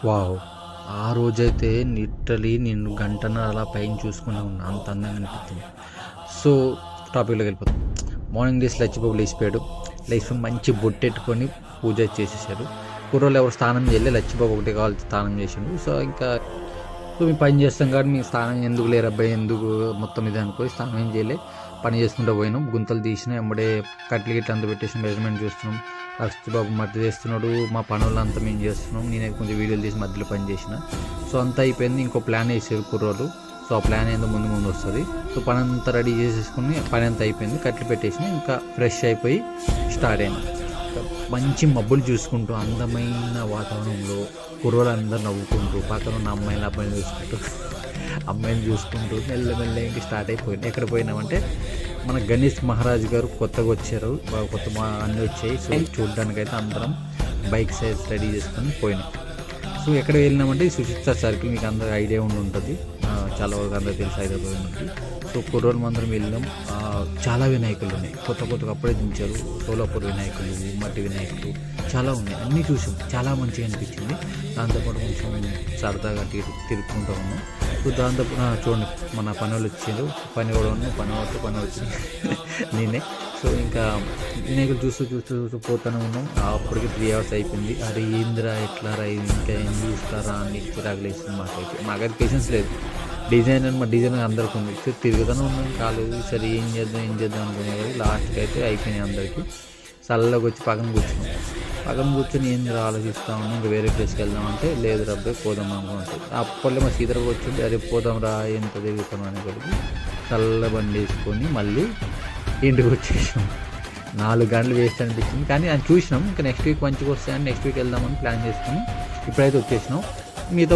Wow! ఆ రోజైతే literally నేను గంటన్నర అలా పైన చూసుకునే ఉన్నా. అంత అందంగా అనిపించింది. సో, టాపిక్‌లోకి వెళ్ళిపోదాం. మార్నింగ్ లేసి లచ్చిబాబు లేచిపోయాడు. లేచి మంచి బొట్టెట్టుకొని పూజ చేసేసాడు. కుర్రోళ్ళు ఎవరు స్నానం చేయలే. లచ్చిబాబు ఒకటే కావాలి స్నానం చేసిండు. సో, ఇంకా మేము పని చేస్తాం కాబట్టి మేము స్నానం ఎందుకు లేరబ్బాయి ఎందుకు మొత్తం ఇది అనుకోని స్నానం ఏం చేయలే. పని చేసుకుంటూ పోయినాం. గుంతలు తీసినా ఎంబడే కట్లు గిట్లు అంతా పెట్టేసి మెజర్మెంట్ చూస్తున్నాం. లచ్చిబాబు మట్టి చేస్తున్నాడు. మా పనులంతా మేము చేస్తున్నాం. నేనైతే కొంచెం వీడియోలు తీసి మధ్యలో పని చేసిన. సో అంతా అయిపోయింది. ఇంకో ప్లాన్ వేసారు కుర్రోళ్ళు. సో ఆ ప్లాన్ ఏందో ముందు వస్తుంది. సో పని అంతా రెడీ చేసేసుకుని పని అంతా అయిపోయింది. కట్లు పెట్టేసిన ఇంకా ఫ్రెష్ అయిపోయి స్టార్ట్ అయింది. మంచి మబ్బులు చూసుకుంటూ అందమైన వాతావరణంలో కుర్రోళ్ళందరూ నవ్వుకుంటూ పక్కన ఉన్న అబ్బాయిని చూసుకుంటూ మెల్లమెల్ల ఇంటికి స్టార్ట్ అయిపోయింది. ఎక్కడ పోయినామంటే మన గణేష్ మహారాజ్ గారు కొత్తగా వచ్చారు. కొత్త అన్నీ వచ్చాయి. సో చూడడానికి అయితే అందరం బైక్ సైజ్ రెడీ చేసుకొని పోయినాం. సో ఎక్కడ వెళ్ళినామంటే సుచిత్ర సర్కిల్ మీకు అందరూ ఐడియా ఉంటుంది. చాలా వరకు అందరూ తెలుసు హైదరాబాద్ నుంచి. సో కుర్రోళ్ళు అందరం వెళ్ళినాం. చాలా వినాయకులు ఉన్నాయి. కొత్తగా అప్పుడే దించారు. సోలాపూర్ వినాయకులు, మట్టి వినాయకులు చాలా ఉన్నాయి. అన్నీ చూసాం. చాలా మంచిగా అనిపించింది. దాంతోపాటు కొంచెం సరదాగా తిరుగుకుంటూ ఉన్నాం. సో దాంతో చూడండి మన పని వాళ్ళు వచ్చారు. పని కూడా ఉన్నాయి. పని వచ్చింది నేనే. సో ఇంకా వినాయకులు చూస్తూ పోతూనే ఉన్నాం. అప్పటికి 3 hours అయిపోయింది. అరే ఏందిరా ఎట్లా రా ఇంకా ఏం చూస్తారా అని చిరాకులేస్తుంది మాకైతే పేషెన్స్ లేదు. డిజైనర్ అందరికి ఉంది. సో తిరుగుతూనే ఉన్నాం. కాలేదు సరే ఏం చేద్దాం అనుకునే కదా లాస్ట్కి అయితే అయిపోయినాయి అందరికీ. చల్లగా వచ్చి పక్కన కూర్చొని ఏం ఆలోచిస్తూ ఉన్నాం. ఇంకా వేరే ప్లేస్కి వెళ్దామంటే లేదు రబ్బాయి పోదాం అనుకుంటుంది. అప్పట్లో మా సీతర వచ్చింది. అరే పోదాం రా ఎంత తిరుగుతాం అని కొడుకు చల్ల బండి వేసుకొని మళ్ళీ ఇంటికి వచ్చేసాం. 4 గంటలు వేస్ట్ అనిపించింది. కానీ అది చూసినాం. ఇంకా నెక్స్ట్ వీక్ మంచిగా వస్తాయని నెక్స్ట్ వీక్ వెళ్దామని ప్లాన్ చేసుకుని ఇప్పుడైతే వచ్చేసినాం. మీతో